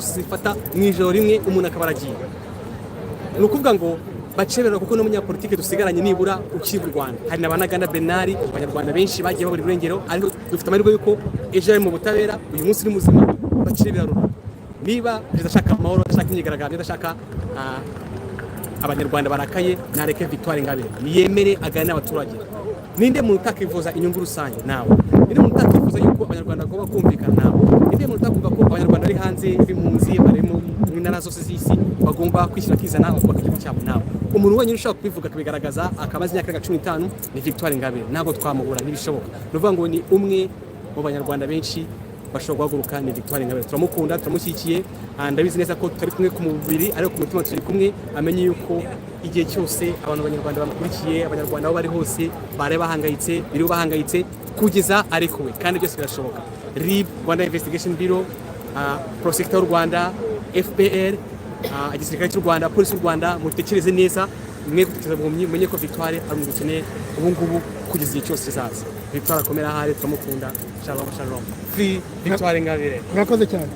zifata mu ijoro rimwe umuntu akaba aragiye. Ni ukuvuga ngo bacebera kuko n'umunyapolitike dusigaranye nibura ukiba u Rwanda. Hari n'abanagana Bernard, abanyarwanda benshi bagiye babura irengero, ariko dufite amahirwe yuko ejo ari mu butabera, uyu munsi ni muzima, bacebera rura. Niba ndashaka amahoro, ndashaka imyigaragambyo, ndashaka abanyarwanda barakaye, nareke Victoire Ingabire niyemere agane n'abaturage. Ninde muntu utakifuza inyungu rusange nawe? Ninde muntu utakifuza yuko abanyarwanda bagomba kumvikana nawe? Ninde muntu utakumva ko abanyarwanda bari hanze y'impunzi bari mu ntara zose z'isi bagomba kwishyira kizana bakubaka igihugu cyabo nawe? Umuntu wenyine ushaka kubivuga akabigaragaza akabaza imyaka 15 ni Victoire Ingabire. Ntabwo twamubura ntibishoboka. Nuvuga ngo ni umwe mu banyarwanda benshi bashobora guhaguruka ni Victoire Ingabire. Turamukunda, turamushyigikiye, ndabizi neza ko turi kumwe ku mubiri ariko ku mutima turi kumwe. Amenye yuko igihe cyose abantu b'abanyarwanda bamukurikiye, abanyarwanda aho bari hose bare bahangayitse, biri bahangayitse kugeza arekuwe, kandi byose birashoboka. RIB, Rwanda Investigation Bureau, Prosecutor Rwanda, FPR, igisirikare cy'u Rwanda, polisi y'u Rwanda, mutekereze neza, mwe gutekereza mumenye ko Victoire ari umukene ubu ngubu kugeza igihe cyose kizaza. Victoire akomera ahari, turamukunda. Shalom, shalom. Free Victoire Ingabire. Murakoze cyane.